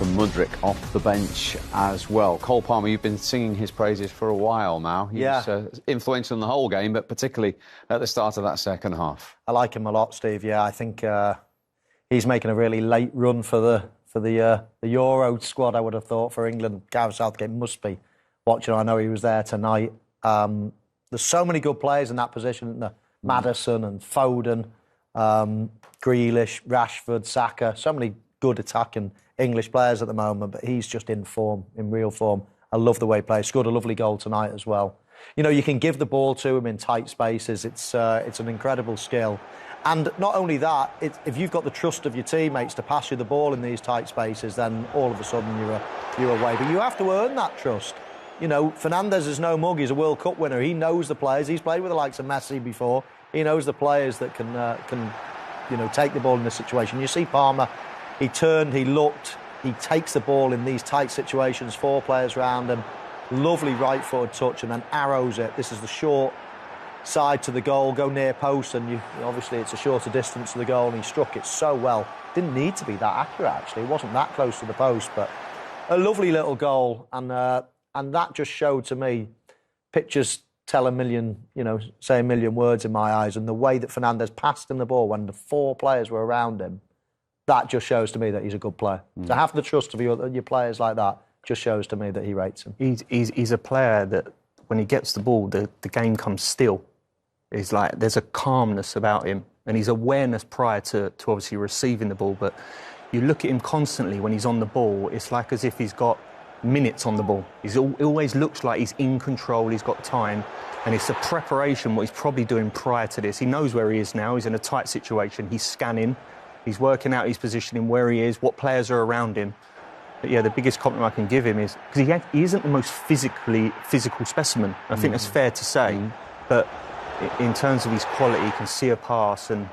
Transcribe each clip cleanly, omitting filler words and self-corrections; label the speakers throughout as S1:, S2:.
S1: for Mudryk off the bench as well. Cole Palmer, you've been singing his praises for a while now. He was influential in the whole game, but particularly at the start of that second half.
S2: I like him a lot, Steve. Yeah, I think he's making a really late run for the Euro squad, I would have thought, for England. Gareth Southgate must be watching. I know he was there tonight. There's so many good players in that position, isn't there? Maddison and Foden, Grealish, Rashford, Saka. So many good attacking English players at the moment, but he's just in form, in real form. I love the way he plays. Scored a lovely goal tonight as well. You know, you can give the ball to him in tight spaces. It's an incredible skill. And not only that, if you've got the trust of your teammates to pass you the ball in these tight spaces, then all of a sudden you're away. But you have to earn that trust. You know, Fernandes is no mug. He's a World Cup winner. He knows the players. He's played with the likes of Messi before. He knows the players that can take the ball in this situation. You see Palmer, he turned, he looked, he takes the ball in these tight situations, 4 players round him. Lovely right-footed touch and then arrows it. This is the short side to the goal, go near post, and obviously it's a shorter distance to the goal, and he struck it so well. Didn't need to be that accurate, actually. It wasn't that close to the post, but a lovely little goal, and that just showed to me, pictures tell a million, say a million words in my eyes, and the way that Fernandes passed him the ball when the 4 players were around him, that just shows to me that he's a good player. To have the trust of your players like that just shows to me that he rates him.
S3: He's a player that when he gets the ball, the game comes still. He's like, there's a calmness about him, and his awareness prior to obviously receiving the ball, but you look at him constantly when he's on the ball, it's like as if he's got minutes on the ball. It always looks like he's in control, he's got time, and it's a preparation, what he's probably doing prior to this. He knows where he is now, he's in a tight situation, he's scanning, he's working out his positioning, where he is, what players are around him. But yeah, the biggest compliment I can give him is, because he isn't the most physical specimen, I think that's fair to say, but in terms of his quality, he can see a pass, and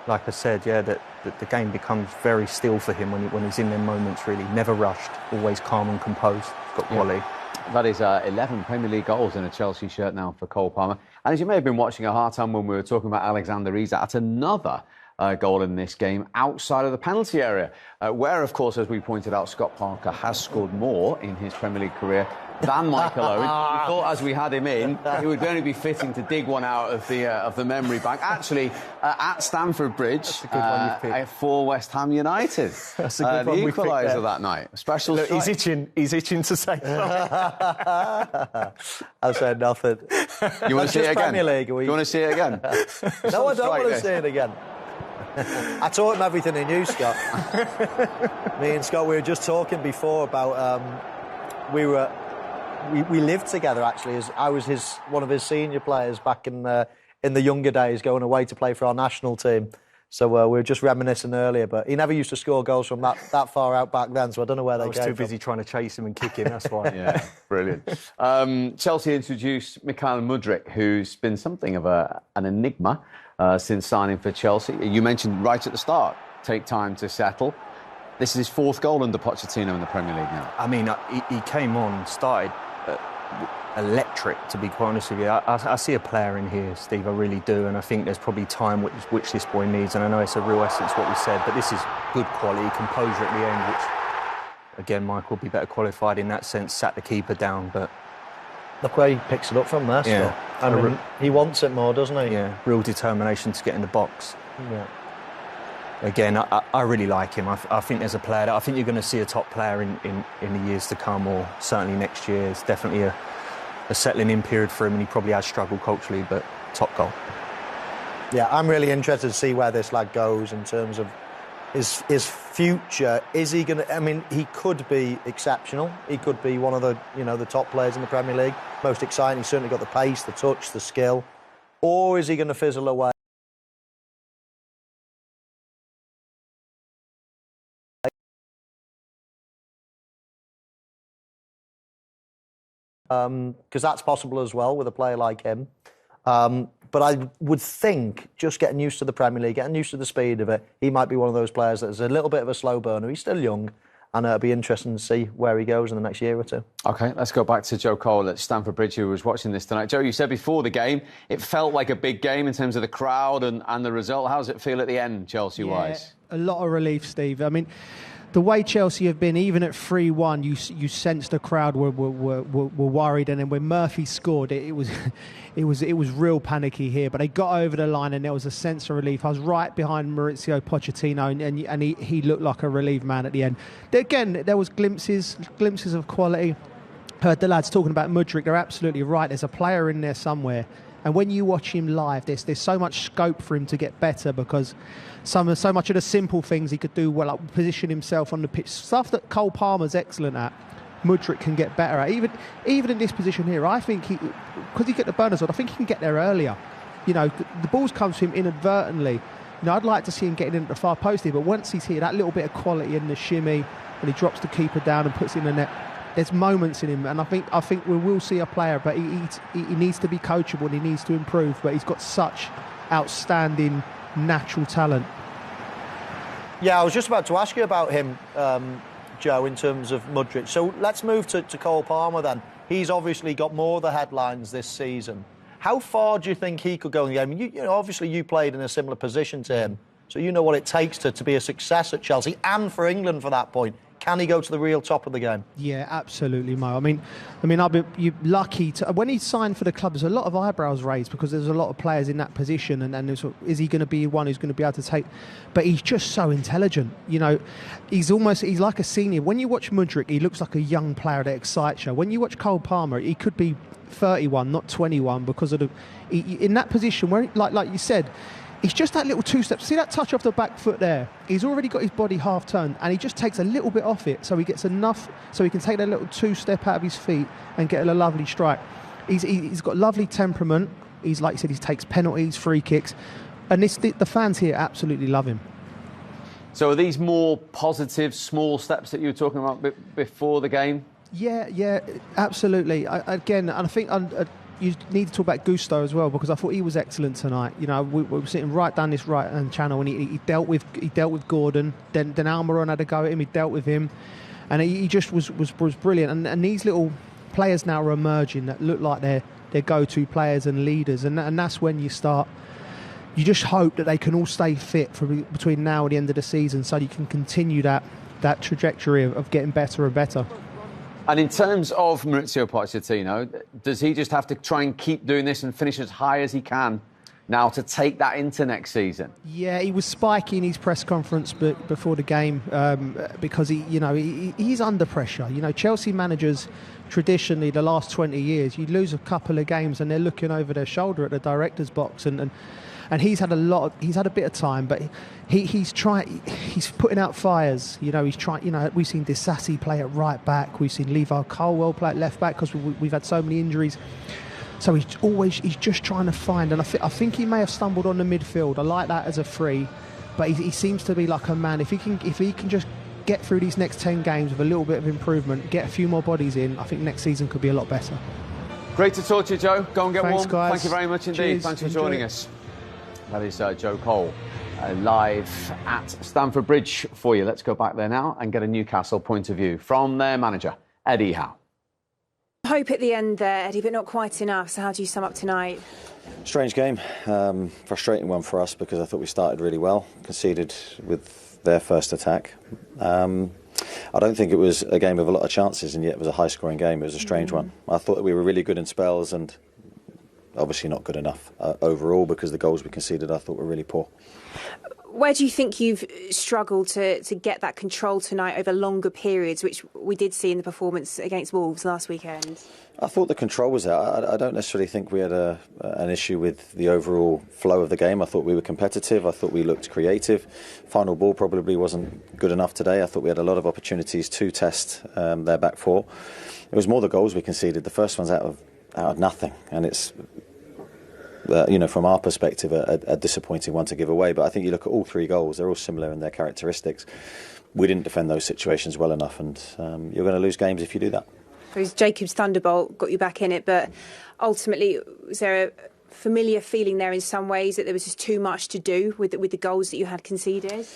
S3: like I said, that the game becomes very still for him when he's in them moments, really. Never rushed, always calm and composed. He's got quality.
S1: Yeah. That is 11 Premier League goals in a Chelsea shirt now for Cole Palmer. And as you may have been watching at half-time when we were talking about Alexander Isak, that's another goal in this game outside of the penalty area, where, of course, as we pointed out, Scott Parker has scored more in his Premier League career than Michael Owen. We thought as we had him in, it would only be fitting to dig one out of the memory bank. Actually, at Stamford Bridge, for West Ham United.
S3: That's a good one.
S1: The equaliser that night. Special
S3: Look, he's itching to say something.
S2: I've said nothing.
S1: You want to see it again?
S2: Premier League,
S1: you want to see it again?
S2: No, I don't want to see it again. I taught him everything he knew, Scott. Me and Scott, we were just talking before about we lived together, actually. As I was one of his senior players back in the younger days, going away to play for our national team. So we were just reminiscing earlier, but he never used to score goals from that far out back then, so I don't know where they came from.
S3: I was too busy trying to chase him and kick him, that's why.
S1: Yeah, brilliant. Chelsea introduced Mikhail Mudryk, who's been something of an enigma since signing for Chelsea. You mentioned right at the start, take time to settle. This is his 4th goal under Pochettino in the Premier League now.
S3: I mean, he came on, started electric, to be quite honest with you. I see a player in here, Steve, I really do, and I think there's probably time which this boy needs, and I know it's a real essence what we said, but this is good quality, composure at the end, which, again, Michael will be better qualified in that sense, sat the keeper down, but...
S2: Look where he picks it up from there,
S3: yeah.
S2: I mean, he wants it more, doesn't he?
S3: Yeah, real determination to get in the box.
S2: Yeah.
S3: Again, I really like him. I think there's a player that I think you're going to see a top player in the years to come, or certainly next year. It's definitely a settling in period for him, and he probably has struggled culturally, but top goal.
S2: Yeah, I'm really interested to see where this lad goes in terms of his future. Is he going to... I mean, he could be exceptional. He could be one of the top players in the Premier League. Most exciting. He's certainly got the pace, the touch, the skill. Or is he going to fizzle away? Because that's possible as well with a player like him. But I would think just getting used to the Premier League, getting used to the speed of it, he might be one of those players that's a little bit of a slow burner. He's still young, and it'll be interesting to see where he goes in the next year or two.
S1: OK, let's go back to Joe Cole at Stamford Bridge, who was watching this tonight. Joe, you said before the game it felt like a big game in terms of the crowd and the result. How does it feel at the end, Chelsea-wise?
S4: Yeah, a lot of relief, Steve. I mean, the way Chelsea have been, even at 3-1, you sensed the crowd were worried, and then when Murphy scored, it was real panicky here. But they got over the line, and there was a sense of relief. I was right behind Mauricio Pochettino, and he looked like a relieved man at the end. Again, there was glimpses of quality. Heard the lads talking about Mudryk. They're absolutely right. There's a player in there somewhere. And when you watch him live, there's so much scope for him to get better, because so much of the simple things he could do well, like position himself on the pitch, stuff that Cole Palmer's excellent at, Mudryk can get better at. Even in this position here, I think because he get the burners on, I think he can get there earlier. You know, the balls come to him inadvertently. You know, I'd like to see him getting into the far post here, but once he's here, that little bit of quality in the shimmy, when he drops the keeper down and puts it in the net, there's moments in him, and I think we will see a player, but he needs to be coachable and he needs to improve. But he's got such outstanding natural talent.
S2: Yeah, I was just about to ask you about him, Joe, in terms of Mudryk. So let's move to Cole Palmer then. He's obviously got more of the headlines this season. How far do you think he could go in the game? You know, obviously you played in a similar position to him, so you know what it takes to be a success at Chelsea and for England for that point. Can he go to the real top of the game?
S4: Yeah, absolutely, Mo. I mean, you're lucky to. When he signed for the club, there's a lot of eyebrows raised because there's a lot of players in that position, and is he going to be one who's going to be able to take? But he's just so intelligent. You know, he's like a senior. When you watch Mudryk, he looks like a young player that excites you. When you watch Cole Palmer, he could be 31, not 21, because of in that position where, like you said. He's just that little two-step. See that touch off the back foot there? He's already got his body half-turned, and he just takes a little bit off it, so he gets enough, so he can take that little two-step out of his feet and get a lovely strike. He's got lovely temperament. He's, like you said, he takes penalties, free kicks, and the fans here absolutely love him.
S1: So are these more positive, small steps that you were talking about before the game?
S4: Yeah, absolutely. I think you need to talk about Gusto as well, because I thought he was excellent tonight. You know, we were sitting right down this right-hand channel, and he dealt with Gordon. Then Almiron had a go at him. He dealt with him, and he just was brilliant. And these little players now are emerging that look like they're go-to players and leaders, and that's when you start. You just hope that they can all stay fit for between now and the end of the season, so you can continue that trajectory of getting better and better.
S1: And in terms of Mauricio Pochettino, does he just have to try and keep doing this and finish as high as he can now to take that into next season?
S4: Yeah, he was spiky in his press conference before the game because he's under pressure. You know, Chelsea managers traditionally the last 20 years, you lose a couple of games and they're looking over their shoulder at the director's box, and he's had a bit of time, but he's putting out fires. You know, he's trying. You know, we've seen Disasi play at right back. We've seen Levi Colwell play at left back because we've had so many injuries. So he's just trying to find, and I think he may have stumbled on the midfield. I like that as a free, but he seems to be like a man. If he can just get through these next 10 games with a little bit of improvement, get a few more bodies in, I think next season could be a lot better.
S1: Great to talk to you, Joe. Go and get
S4: Thanks,
S1: warm.
S4: guys.
S1: Thank you very much indeed.
S4: Cheers.
S1: Thanks for joining us. That is Joe Cole live at Stamford Bridge for you. Let's go back there now and get a Newcastle point of view from their manager, Eddie Howe.
S5: Hope at the end there, Eddie, but not quite enough. So how do you sum up tonight?
S6: Strange game. Frustrating one for us because I thought we started really well, conceded with their first attack. I don't think it was a game of a lot of chances, and yet it was a high-scoring game. It was a strange one. I thought that we were really good in spells and obviously not good enough overall, because the goals we conceded I thought were really poor.
S5: Where do you think you've struggled to get that control tonight over longer periods, which we did see in the performance against Wolves last weekend?
S6: I thought the control was there. I don't necessarily think we had an issue with the overall flow of the game. I thought we were competitive. I thought we looked creative. Final ball probably wasn't good enough today. I thought we had a lot of opportunities to test their back four. It was more the goals we conceded. The first one's out of nothing, and it's from our perspective a disappointing one to give away. But I think you look at all three goals, they're all similar in their characteristics. We didn't defend those situations well enough, and you're going to lose games if you do that.
S5: Because Jacob's thunderbolt got you back in it, but ultimately was there a familiar feeling there in some ways that there was just too much to do with the goals that you had conceded?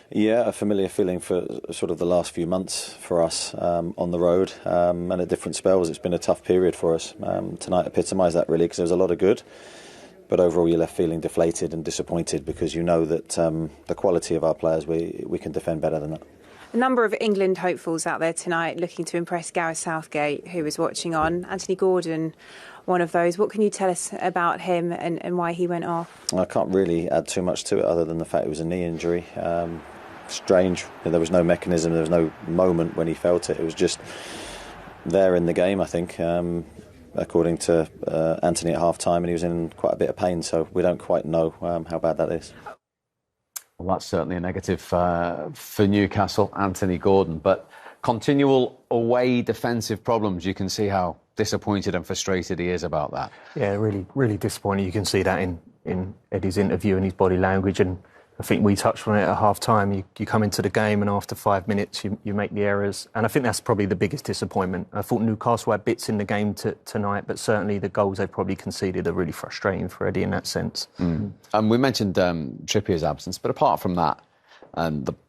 S6: Yeah, a familiar feeling for sort of the last few months for us on the road and at different spells. It's been a tough period for us. Tonight epitomised that really, because there was a lot of good, but overall you're left feeling deflated and disappointed because you know that the quality of our players, we can defend better than that.
S5: A number of England hopefuls out there tonight looking to impress Gareth Southgate, who was watching on. Anthony Gordon, one of those. What can you tell us about him and why he went off?
S6: I can't really add too much to it other than the fact it was a knee injury. Strange. There was no mechanism, there was no moment when he felt it. It was just there in the game, I think, according to Anthony at half-time, and he was in quite a bit of pain, so we don't quite know how bad that is.
S1: Well, that's certainly a negative for Newcastle, Anthony Gordon. But continual away defensive problems, you can see how disappointed and frustrated he is about that.
S3: Yeah, really, really disappointing. You can see that in Eddie's interview and his body language. And I think we touched on it at half-time. You come into the game and after 5 minutes you make the errors. And I think that's probably the biggest disappointment. I thought Newcastle had bits in the game tonight, but certainly the goals they probably conceded are really frustrating for Eddie in that sense.
S1: And we mentioned Trippier's absence, but apart from that,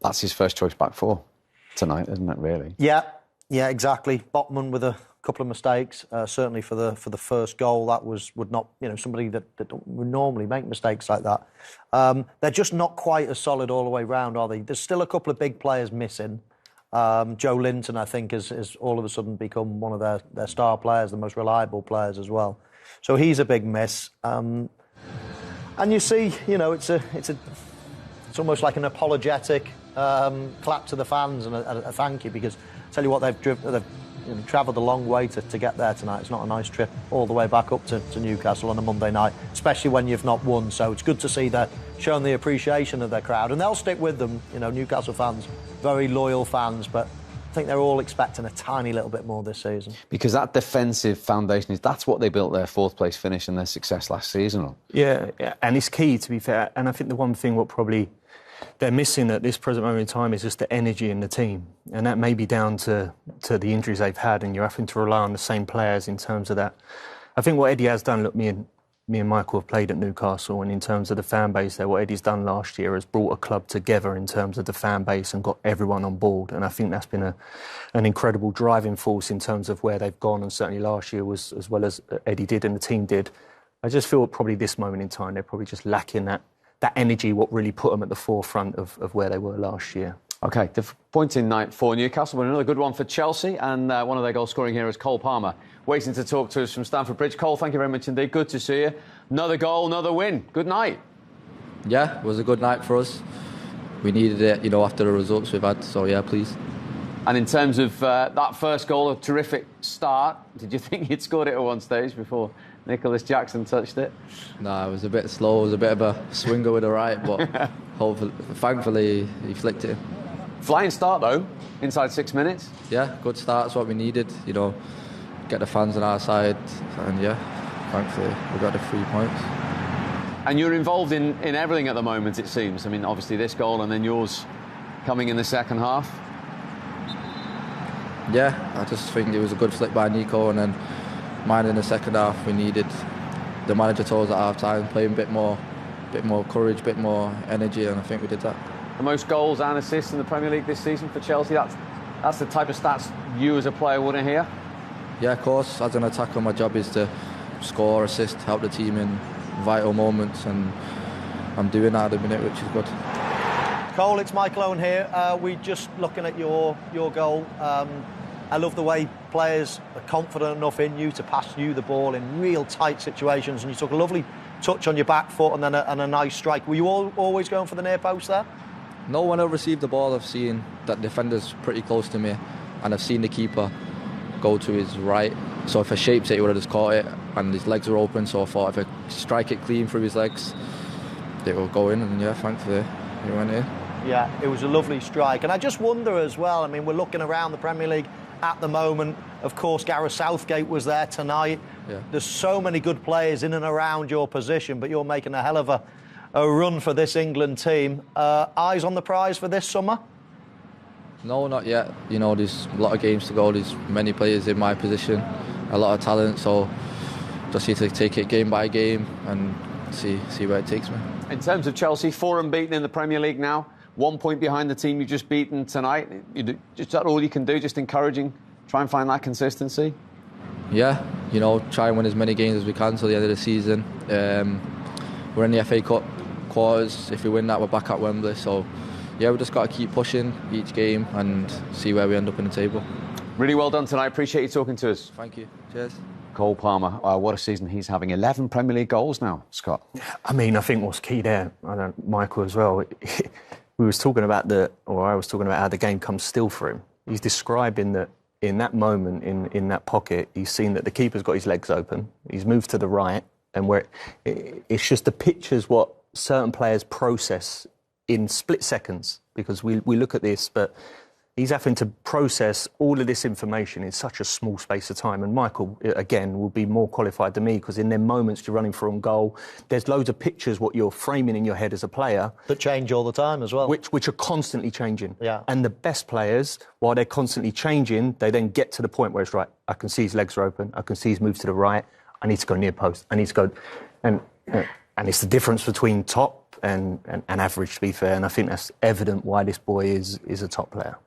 S1: that's his first choice back four tonight, isn't it, really?
S2: Yeah, exactly. Botman with a couple of mistakes, certainly for the first goal. That would not, somebody that would normally make mistakes like that. They're just not quite as solid all the way round, are they? There's still a couple of big players missing. Joe Linton, I think, has all of a sudden become one of their star players, the most reliable players as well. So he's a big miss. And you see, it's almost like an apologetic clap to the fans and a thank you, because I tell you what, they've travelled a long way to get there tonight. It's not a nice trip all the way back up to Newcastle on a Monday night, especially when you've not won. So it's good to see they're showing the appreciation of their crowd, and they'll stick with them. Newcastle fans, very loyal fans, but I think they're all expecting a tiny little bit more this season.
S1: Because that defensive foundation, that's what they built their fourth place finish and their success last season on.
S3: Yeah, and it's key, to be fair. And I think the one thing what probably they're missing at this present moment in time is just the energy in the team. And that may be down to the injuries they've had, and you're having to rely on the same players in terms of that. I think what Eddie has done, look, me and Michael have played at Newcastle, and in terms of the fan base there, what Eddie's done last year has brought a club together in terms of the fan base and got everyone on board. And I think that's been an incredible driving force in terms of where they've gone, and certainly last year was as well as Eddie did and the team did. I just feel probably this moment in time, they're probably just lacking that energy, what really put them at the forefront of where they were last year.
S1: OK, disappointing night for Newcastle, but another good one for Chelsea, and one of their goal-scoring heroes, Cole Palmer, waiting to talk to us from Stamford Bridge. Cole, thank you very much indeed. Good to see you. Another goal, another win. Good night.
S7: Yeah, it was a good night for us. We needed it, after the results we've had, so yeah, please.
S1: And in terms of that first goal, a terrific start. Did you think you'd scored it at one stage before Nicholas Jackson touched it?
S7: No, it was a bit slow. It was a bit of a swinger with the right, but thankfully he flicked it.
S1: Flying start, though, inside 6 minutes.
S7: Yeah, good start. That's what we needed, get the fans on our side. And yeah, thankfully we got the 3 points.
S1: And you're involved in everything at the moment, it seems. I mean, obviously this goal and then yours coming in the second half.
S7: Yeah, I just think it was a good flick by Nico, and then mine in the second half. We needed, the manager told us at half-time, playing a bit more courage, a bit more energy, and I think we did that.
S1: The most goals and assists in the Premier League this season for Chelsea. That's the type of stats you as a player want to hear?
S7: Yeah, of course. As an attacker, my job is to score, assist, help the team in vital moments, and I'm doing that at the minute, which is good.
S2: Cole, it's Michael Owen here. We're just looking at your goal. I love the way players are confident enough in you to pass you the ball in real tight situations, and you took a lovely touch on your back foot and then a nice strike. Were you always going for the near post there?
S7: No, when I received the ball, I've seen that defender's pretty close to me, and I've seen the keeper go to his right. So if I shaped it, he would have just caught it, and his legs were open. So I thought if I strike it clean through his legs, it will go in. And yeah, thankfully, he went in.
S2: Yeah, it was a lovely strike. And I just wonder as well, I mean, we're looking around the Premier League at the moment. Of course, Gareth Southgate was there tonight.
S7: Yeah.
S2: There's so many good players in and around your position, but you're making a hell of a run for this England team. Eyes on the prize for this summer?
S7: No, not yet. There's a lot of games to go. There's many players in my position, a lot of talent. So just need to take it game by game and see where it takes me.
S1: In terms of Chelsea, 4 unbeaten in the Premier League now. 1 point behind the team you've just beaten tonight. Is that all you can do? Just encouraging, try and find that consistency?
S7: Yeah, try and win as many games as we can till the end of the season. We're in the FA Cup quarters. If we win that, we're back at Wembley. So yeah, we just got to keep pushing each game and see where we end up in the table.
S1: Really well done tonight. Appreciate you talking to us.
S7: Thank you. Cheers.
S1: Cole Palmer, what a season he's having. 11 Premier League goals now, Scott.
S3: I mean, I think what's key there, Michael as well, I was talking about how the game comes still for him. He's describing that in that moment, in that pocket, he's seen that the keeper's got his legs open. He's moved to the right, and where it's just the pictures what certain players process in split seconds, because we look at this, but he's having to process all of this information in such a small space of time. And Michael, again, will be more qualified than me, because in them moments you're running from goal, there's loads of pictures what you're framing in your head as a player.
S2: That change all the time as well.
S3: Which are constantly changing.
S2: Yeah.
S3: And the best players, while they're constantly changing, they then get to the point where it's right, I can see his legs are open, I can see he's moved to the right, I need to go near post, I need to go... And it's the difference between top and average, to be fair, and I think that's evident why this boy is a top player.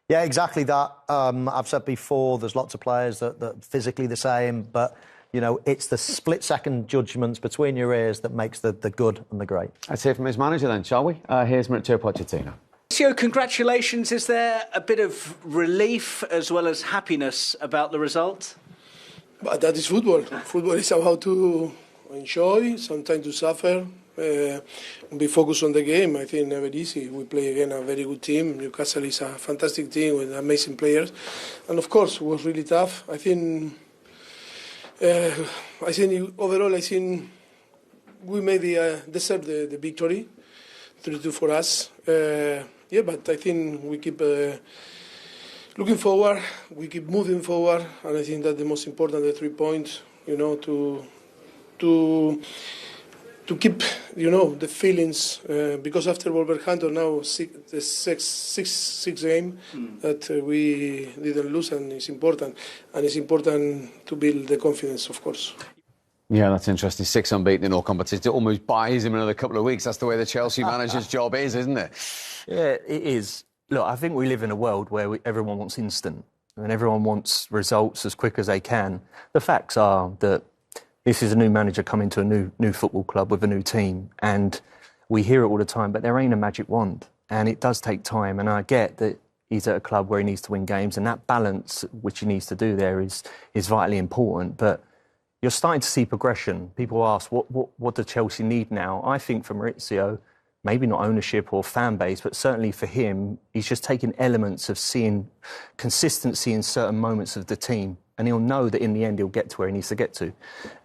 S2: Yeah, exactly that. I've said before, there's lots of players that are physically the same, but, you know, it's the split-second judgments between your ears that makes the good and the great.
S1: Let's hear from his manager then, shall we? Here's Mauricio Pochettino.
S8: Mauricio, congratulations. Is there a bit of relief as well as happiness about the result?
S9: But that is football. Football is about to enjoy, sometimes to suffer. Be focused on the game. I think never easy. We play again a very good team. Newcastle is a fantastic team with amazing players, and of course it was really tough. I think overall, I think we maybe deserve the victory, 3-2 for us. Yeah, but I think we keep looking forward. We keep moving forward, and I think that the most important, the 3 points. You know, to keep, you know, the feelings, because after Wolverhampton now the six game that we didn't lose, and it's important to build the confidence, of course.
S1: Yeah, that's interesting. 6 unbeaten in all competitions. It almost buys him another couple of weeks. That's the way the Chelsea manager's job is, isn't it?
S3: Yeah, it is. Look, I think we live in a world where everyone wants instant and everyone wants results as quick as they can. The facts are that this is a new manager coming to a new football club with a new team, and we hear it all the time, but there ain't a magic wand, and it does take time, and I get that he's at a club where he needs to win games, and that balance which he needs to do there is vitally important, but you're starting to see progression. People ask, what do Chelsea need now? I think for Mauricio, maybe not ownership or fan base, but certainly for him, he's just taking elements of seeing consistency in certain moments of the team, and he'll know that in the end he'll get to where he needs to get to.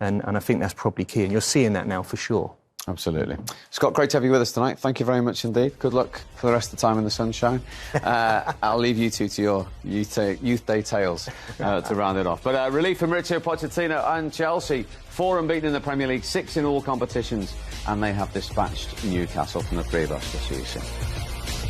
S3: And I think that's probably key, and you're seeing that now for sure.
S1: Absolutely. Scott, great to have you with us tonight. Thank you very much indeed. Good luck for the rest of the time in the sunshine. I'll leave you two to your youth day tales to round it off. But relief for Mauricio Pochettino and Chelsea. 4 unbeaten in the Premier League, 6 in all competitions, and they have dispatched Newcastle from the 3 of us. We'll see you soon.